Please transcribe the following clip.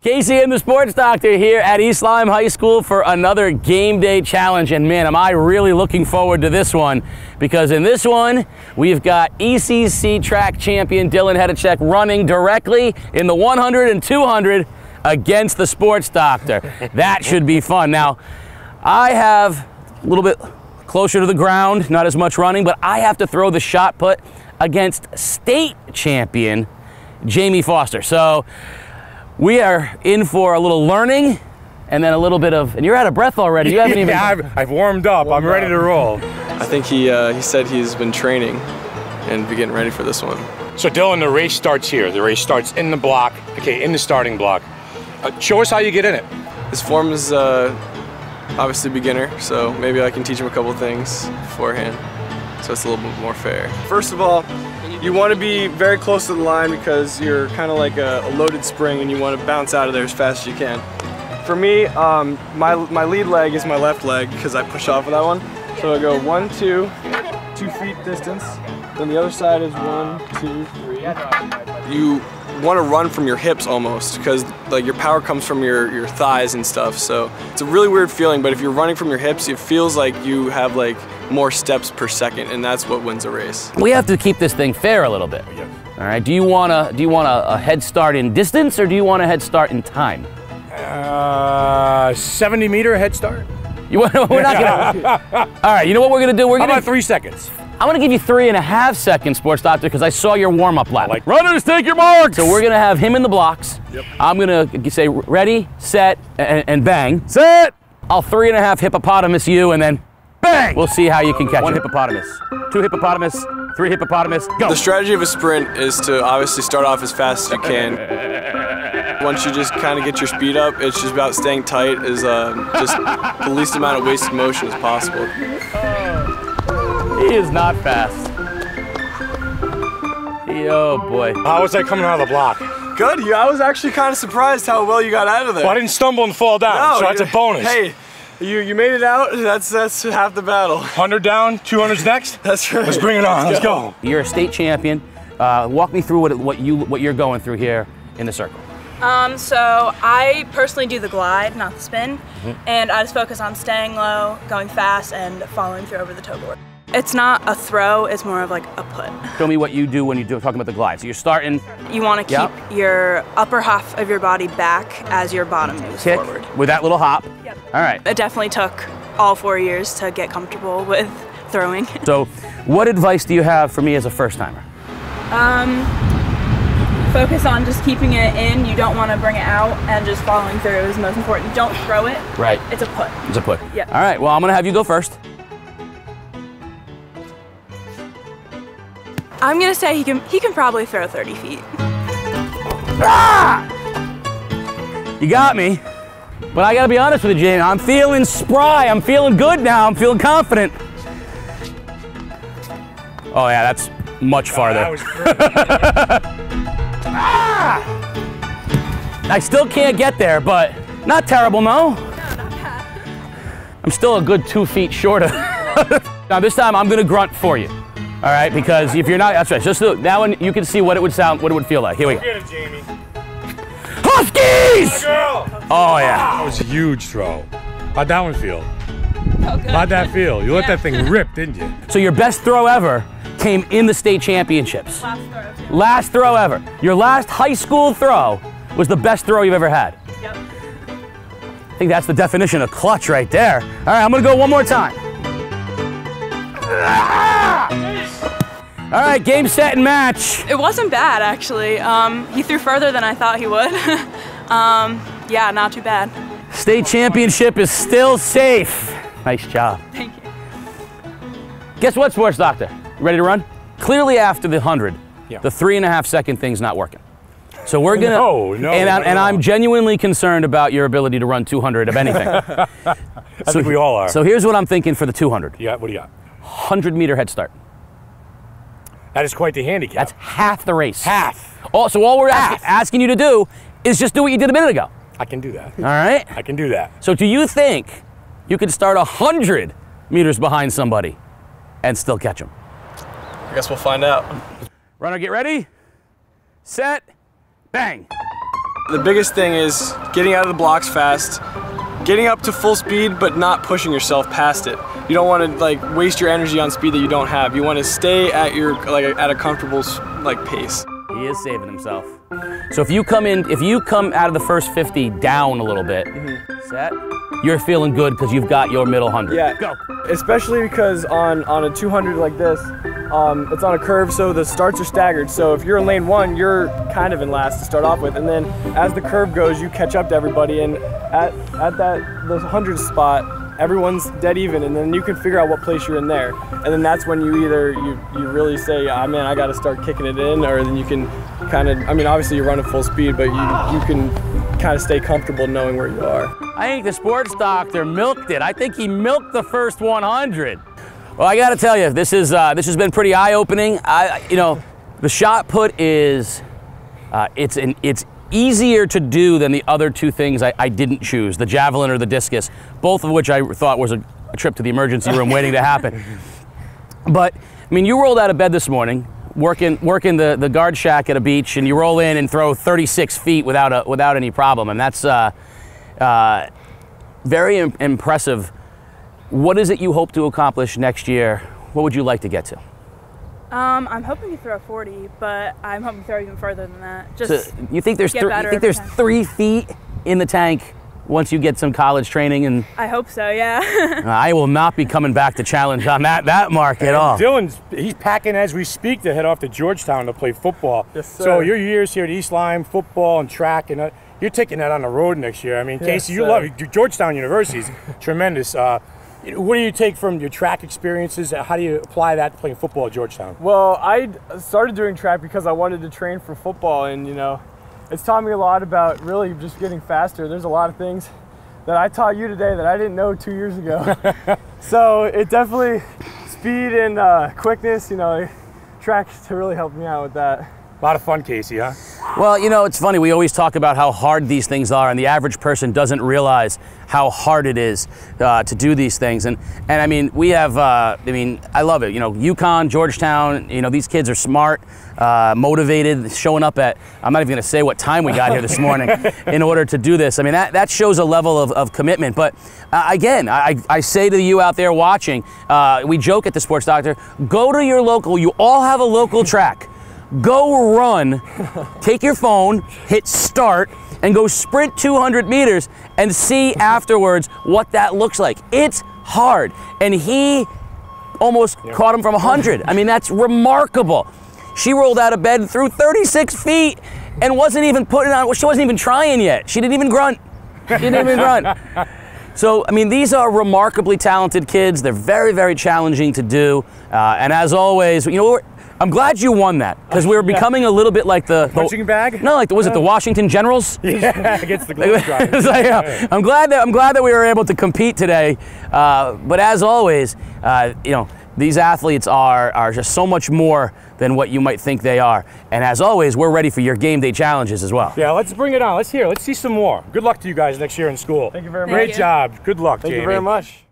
Casey and the Sports Doctor here at East Lyme High School for another game day challenge. And man, am I really looking forward to this one, because in this one, we've got ECC track champion Dylan Hatajik running directly in the 100 and 200 against the Sports Doctor. That should be fun. Now, I have a little bit closer to the ground, not as much running, but I have to throw the shot put against state champion Jamie Foster. So we are in for a little learning and then a little bit of, and you're out of breath already. You haven't even. Yeah, I've warmed up. I'm ready to roll. I think he said he's been training and be getting ready for this one. So Dylan, the race starts here. The race starts in the block, okay, in the starting block. Show us how you get in it. His form is obviously beginner, so maybe I can teach him a couple things beforehand, so it's a little bit more fair. First of all, you want to be very close to the line because you're kind of like a loaded spring and you want to bounce out of there as fast as you can. For me, my lead leg is my left leg because I push off of that one. So I go 1, 2, 2 feet distance. Then the other side is 1, 2, 3. You want to run from your hips almost because like your power comes from your thighs and stuff. So it's a really weird feeling, but if you're running from your hips, it feels like you have like more steps per second, and that's what wins a race. We have to keep this thing fair a little bit. Yes. All right. Do you want a head start in distance, or do you want a head start in time? 70-meter head start. We're not gonna. All right. You know what we're gonna do? How about 3 seconds? I'm gonna give you 3.5 seconds, Sports Doctor, because I saw your warm-up lap. Like, runners, take your marks. So we're gonna have him in the blocks. Yep. I'm gonna say ready, set, and bang. Set. I'll 3.5 hippopotamus you, and then bang. We'll see how you can catch 1 hippopotamus, 2 hippopotamus, 3 hippopotamus. Go. The strategy of a sprint is to obviously start off as fast as you can. Once you just kind of get your speed up, it's just about staying tight, is just the least amount of wasted motion as possible. He is not fast. Oh boy. How was I coming out of the block? Good. I was actually kind of surprised how well you got out of there. Well, I didn't stumble and fall down, No, so that's a bonus. Hey, you made it out. That's half the battle. 100 down, 200's next. That's right. Let's bring it on. Let's go. You're a state champion. Walk me through what you're going through here in the circle. So I personally do the glide, not the spin, and I just focus on staying low, going fast, and following through over the toe board. It's not a throw, it's more of like a put. Show me what you do when you're talking about the glide. So you're starting. You want to keep your upper half of your body back as your bottom moves kick forward. With that little hop. Yep. All right. It definitely took all 4 years to get comfortable with throwing. So what advice do you have for me as a first timer? Focus on just keeping it in. You don't want to bring it out, and just following through is most important. Don't throw it. Right. It's a put. It's a put. Yeah. All right. Well, I'm gonna have you go first. I'm gonna say he can probably throw 30 feet. Ah! You got me. But I gotta be honest with you, Jane. I'm feeling spry. I'm feeling good now. I'm feeling confident. Oh yeah, that's much farther. That was great. Ah! I still can't get there, but not terrible, no? No, not bad. I'm still a good 2 feet short of. Now this time I'm gonna grunt for you. All right, because if you're not, that's right. Just look, that one you can see what it would feel like. Here we go. Get it, Jamie. Huskies! Girl. Oh yeah. That was a huge throw. How'd that one feel? Oh, good. How'd that feel? You let that thing rip, didn't you? So your best throw ever came in the state championships. Last throw. Last throw ever. Your last high school throw was the best throw you've ever had. Yep. I think that's the definition of clutch right there. All right, I'm gonna go one more time. All right, game, set, and match. It wasn't bad, actually. He threw further than I thought he would. Yeah, not too bad. State championship is still safe. Nice job. Thank you. Guess what, Sports Doctor? You ready to run? Clearly after the 100, Yeah. the 3.5 second thing's not working. So we're gonna, No, and I'm genuinely concerned about your ability to run 200 of anything. I think we all are. So here's what I'm thinking for the 200. Yeah, what do you got? 100-meter head start. That is quite the handicap. That's half the race. half. So all we're asking you to do is just do what you did a minute ago. I can do that. All right? I can do that. So do you think you could start 100 meters behind somebody and still catch them? I guess we'll find out. Runner, get ready, set, bang. The biggest thing is getting out of the blocks fast, getting up to full speed, but not pushing yourself past it. You don't want to like waste your energy on speed that you don't have. You want to stay at your at a comfortable pace. He is saving himself. So if you come out of the first 50 down a little bit, set, you're feeling good because you've got your middle 100. Yeah. Go. Especially because on a 200 like this, it's on a curve, so the starts are staggered. So if you're in lane 1, you're kind of in last to start off with, and then as the curve goes, you catch up to everybody, and at the 100 spot, everyone's dead even, and then you can figure out what place you're in there, and then that's when you either you really say, ah, man, I got to start kicking it in, or then you can kind of, I mean, obviously you're running full speed, but you can kind of stay comfortable knowing where you are. I think the sports doctor milked it. I think he milked the first 100. Well, I got to tell you, this has been pretty eye-opening. You know, the shot put is it's easier to do than the other two things I didn't choose, the javelin or the discus, both of which I thought was a trip to the emergency room waiting to happen. But I mean, you rolled out of bed this morning, working the guard shack at a beach, and you roll in and throw 36 feet without any problem, and that's very impressive. What is it you hope to accomplish next year? What would you like to get to? I'm hoping to throw 40, but I'm hoping to throw even further than that. Just so you think there's 3 feet in the tank once you get some college training? And I hope so, yeah. I will not be coming back to challenge on that mark at all. He's packing as we speak to head off to Georgetown to play football. Yes, sir. So your years here at East Lyme, football and track, and you're taking that on the road next year. I mean, Casey, you love it. Georgetown University is tremendous. What do you take from your track experiences? How do you apply that to playing football at Georgetown? Well, I started doing track because I wanted to train for football, and you know, it's taught me a lot about really just getting faster. There's a lot of things that I taught you today that I didn't know 2 years ago. So it definitely, speed and quickness, you know, track to really help me out with that. A lot of fun, Casey, huh? Well, you know, it's funny. We always talk about how hard these things are, and the average person doesn't realize how hard it is to do these things. And I mean, we have, I mean, I love it. You know, UConn, Georgetown, you know, these kids are smart, motivated, showing up at, I'm not even going to say what time we got here this morning in order to do this. I mean, that shows a level of commitment. But again, I say to you out there watching, we joke at the Sports Doctor, go to your local, you all have a local track. Go run, take your phone, hit start, and go sprint 200 meters and see afterwards what that looks like. It's hard. And he almost caught him from 100. I mean, that's remarkable. She rolled out of bed and threw 36 feet and wasn't even putting on, she wasn't even trying yet. She didn't even grunt. She didn't even grunt. So, I mean, these are remarkably talented kids. They're very, very challenging to do. And as always, you know, I'm glad you won that, because we were becoming a little bit like the punching bag. No, like was it the Washington Generals? Yeah, against the Globetrotters. Like, I'm glad that we were able to compete today. But as always, you know, these athletes are just so much more than what you might think they are. And as always, we're ready for your game day challenges as well. Yeah, let's bring it on. Let's see some more. Good luck to you guys next year in school. Thank you very much. Great job. Good luck, Thank Jamie. you very much.